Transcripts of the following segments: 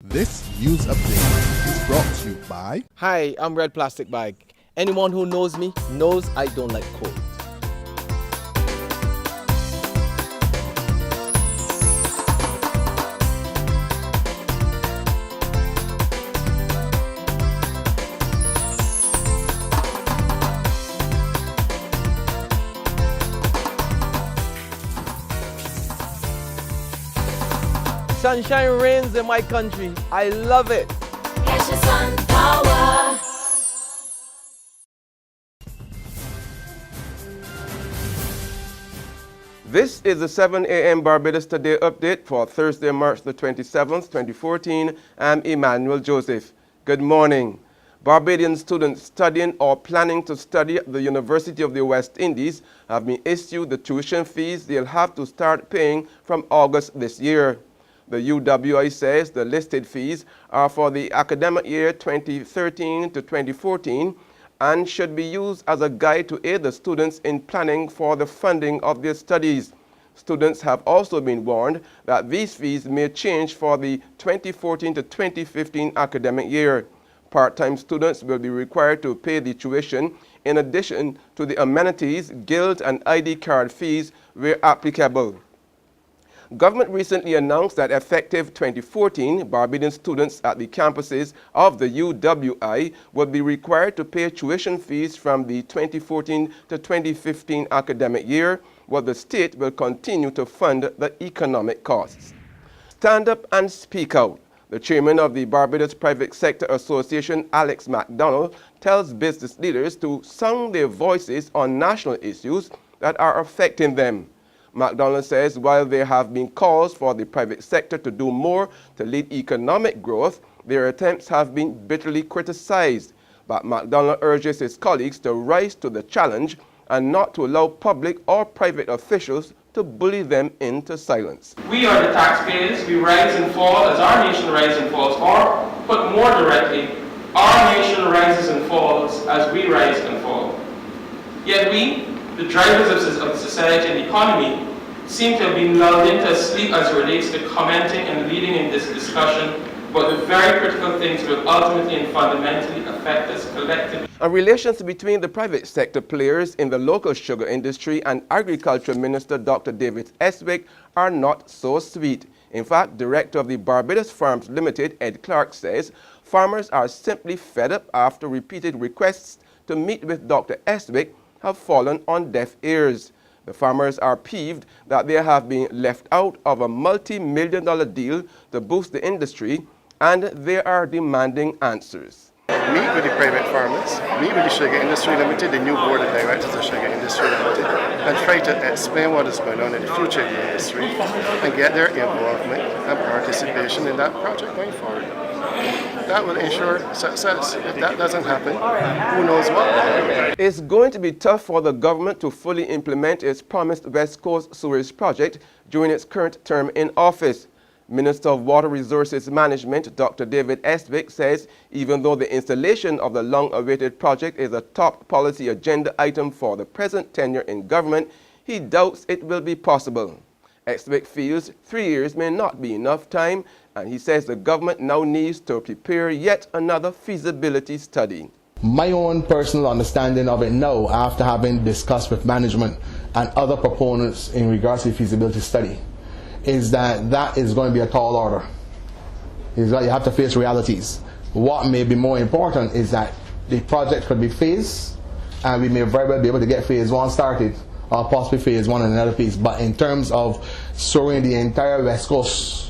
This news update is brought to you by... Hi, I'm Red Plastic Bag. Anyone who knows me knows I don't like cold. Sunshine reigns in my country. I love it. Get your sun power. This is the 7 a.m. Barbados Today update for Thursday, March the 27th, 2014. I'm Emmanuel Joseph. Good morning. Barbadian students studying or planning to study at the University of the West Indies have been issued the tuition fees they'll have to start paying from August this year. The UWI says the listed fees are for the academic year 2013 to 2014 and should be used as a guide to aid the students in planning for the funding of their studies. Students have also been warned that these fees may change for the 2014 to 2015 academic year. Part-time students will be required to pay the tuition in addition to the amenities, guild, and ID card fees where applicable. Government recently announced that effective 2014, Barbadian students at the campuses of the UWI would be required to pay tuition fees from the 2014 to 2015 academic year, while the state will continue to fund the economic costs. Stand up and speak out. The chairman of the Barbados Private Sector Association, Alex MacDonald, tells business leaders to sound their voices on national issues that are affecting them. MacDonald says while there have been calls for the private sector to do more to lead economic growth, their attempts have been bitterly criticized. But MacDonald urges his colleagues to rise to the challenge and not to allow public or private officials to bully them into silence. We are the taxpayers. We rise and fall as our nation rises and falls. Or, put more directly, our nation rises and falls as we rise and fall. Yet we, the drivers of society and the economy, seem to have been lulled into sleep as it relates to commenting and leading in this discussion about the very critical things that will ultimately and fundamentally affect us collectively. And relations between the private sector players in the local sugar industry and Agriculture Minister Dr. David Estwick are not so sweet. In fact, Director of the Barbados Farms Limited, Ed Clark, says farmers are simply fed up after repeated requests to meet with Dr. Estwick have fallen on deaf ears. The farmers are peeved that they have been left out of a multi-million-dollar deal to boost the industry, and they are demanding answers. Meet with the private farmers, meet with the Sugar Industry Limited, the new board of directors of Sugar Industry Limited, and try to explain what is going on in the future of the industry and get their involvement and participation in that project going forward. That will ensure success. If that doesn't happen, who knows what? It's going to be tough for the government to fully implement its promised West Coast Sewerage project during its current term in office. Minister of Water Resources Management, Dr. David Estwick, says even though the installation of the long-awaited project is a top policy agenda item for the present tenure in government, he doubts it will be possible. Estwick feels 3 years may not be enough time, and he says the government now needs to prepare yet another feasibility study. My own personal understanding of it now, after having discussed with management and other proponents in regards to the feasibility study, is that that is going to be a tall order. Is that you have to face realities. What may be more important is that the project could be phased, and we may very well be able to get phase 1 started, or possibly phase 1 and another phase. But in terms of soaring the entire West Coast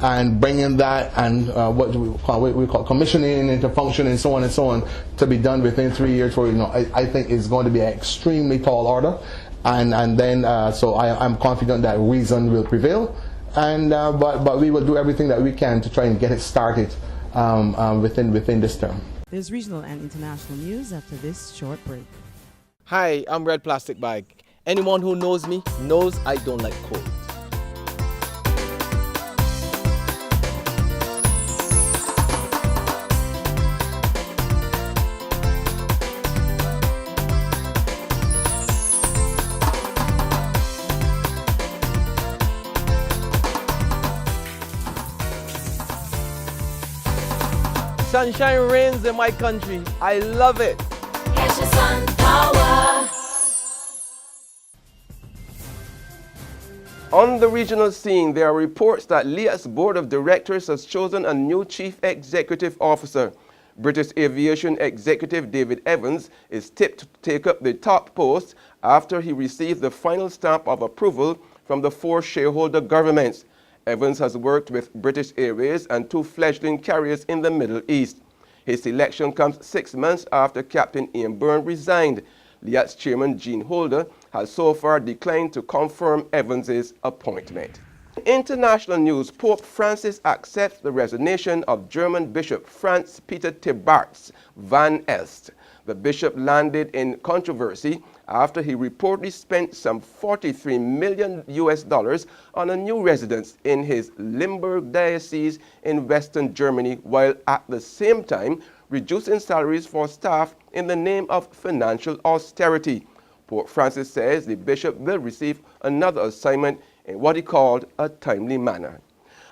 and bringing that and what we call commissioning into function and so on to be done within 3 years, for I think is going to be an extremely tall order. And then so I'm confident that reason will prevail, and but we will do everything that we can to try and get it started within this term. There's regional and international news after this short break. Hi, I'm Red Plastic Bag. Anyone who knows me knows I don't like cold. Sunshine reigns in my country. I love it. Get your sun power. On the regional scene, there are reports that Liat's board of directors has chosen a new chief executive officer. British Aviation executive David Evans is tipped to take up the top post after he received the final stamp of approval from the 4 shareholder governments. Evans has worked with British Airways and 2 fledgling carriers in the Middle East. His selection comes 6 months after Captain Ian Byrne resigned. Liat's chairman Gene Holder has so far declined to confirm Evans's appointment. International news, Pope Francis accepts the resignation of German Bishop Franz Peter Thebarts van Elst. The bishop landed in controversy after he reportedly spent some $43 million on a new residence in his Limburg diocese in Western Germany, while at the same time reducing salaries for staff in the name of financial austerity. Pope Francis says the bishop will receive another assignment in what he called a timely manner.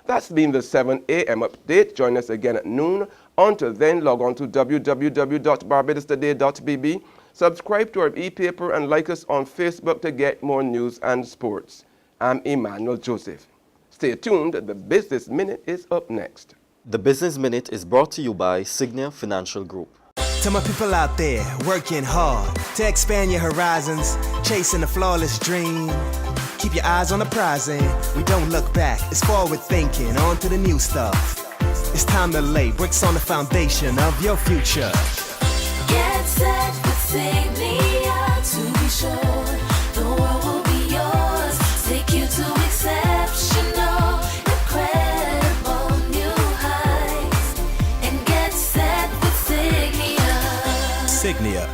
That's been the 7 a.m. update. Join us again at noon. Until then, log on to www.barbadostoday.bb, subscribe to our e-paper, and like us on Facebook to get more news and sports. I'm Emmanuel Joseph. Stay tuned. The Business Minute is up next. The Business Minute is brought to you by Signia Financial Group. To my people out there working hard to expand your horizons, chasing a flawless dream. Keep your eyes on the prize and we don't look back. It's forward thinking, on to the new stuff. It's time to lay bricks on the foundation of your future. Get set with Signia to be sure the world will be yours. Take you to exceptional, incredible new heights. And get set with Signia. Signia,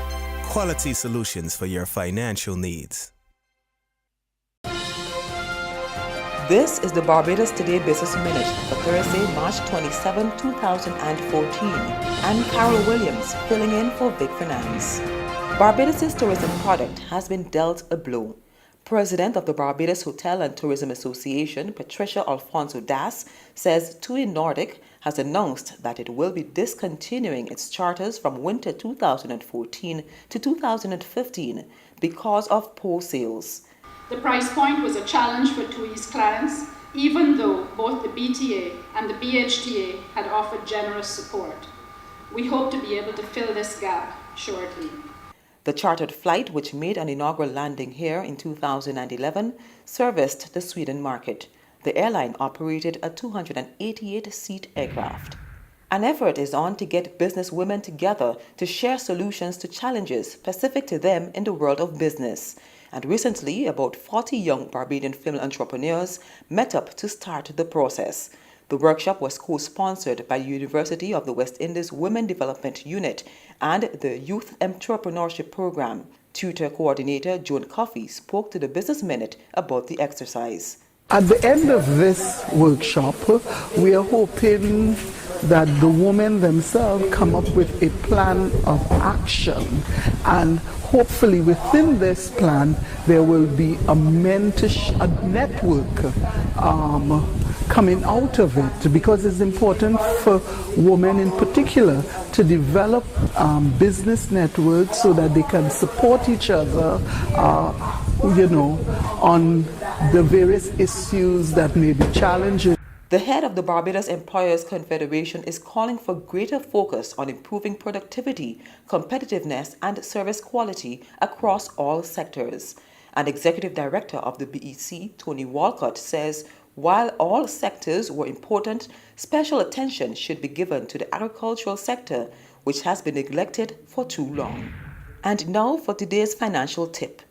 quality solutions for your financial needs. This is the Barbados Today Business Minute for Thursday, March 27, 2014. I'm Carol Williams, filling in for Vic Fernandes. Barbados' tourism product has been dealt a blow. President of the Barbados Hotel and Tourism Association, Patricia Alfonso Das, says TUI Nordic has announced that it will be discontinuing its charters from winter 2014 to 2015 because of poor sales. The price point was a challenge for TUI's clients, even though both the BTA and the BHTA had offered generous support. We hope to be able to fill this gap shortly. The chartered flight, which made an inaugural landing here in 2011, serviced the Sweden market. The airline operated a 288-seat aircraft. An effort is on to get business women together to share solutions to challenges specific to them in the world of business. And recently, about 40 young Barbadian female entrepreneurs met up to start the process. The workshop was co-sponsored by the University of the West Indies Women Development Unit and the Youth Entrepreneurship Program. Tutor coordinator Joan Coffey spoke to the Business Minute about the exercise. At the end of this workshop, we are hoping that the women themselves come up with a plan of action, and hopefully within this plan there will be a network coming out of it, because it's important for women in particular to develop business networks so that they can support each other on the various issues that may be challenging. The head of the Barbados Employers Confederation is calling for greater focus on improving productivity, competitiveness, and service quality across all sectors. And Executive Director of the BEC, Tony Walcott, says while all sectors were important, special attention should be given to the agricultural sector, which has been neglected for too long. And now for today's financial tip.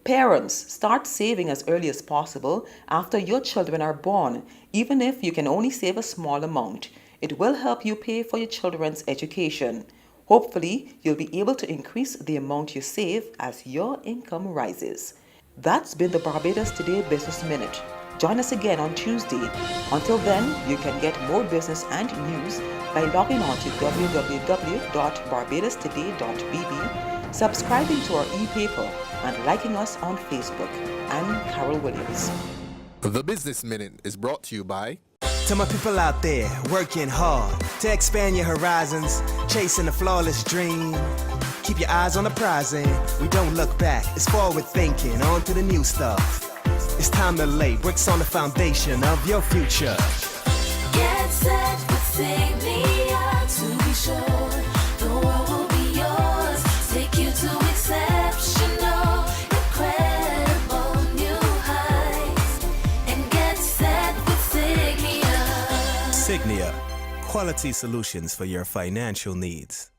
Parents, start saving as early as possible after your children are born, even if you can only save a small amount. It will help you pay for your children's education. Hopefully, you'll be able to increase the amount you save as your income rises. That's been the Barbados Today Business Minute. Join us again on Tuesday. Until then, you can get more business and news by logging on to www.barbadostoday.bb, subscribing to our e-paper, and liking us on Facebook. I'm Carol Williams. The Business Minute is brought to you by To my people out there working hard to expand your horizons, chasing a flawless dream. Keep your eyes on the prize and we don't look back. It's forward thinking, on to the new stuff. It's time to lay bricks on the foundation of your future. Get set with Signia to be sure the world will be yours. Take you to exceptional, incredible new heights. And get set with Signia. Signia, quality solutions for your financial needs.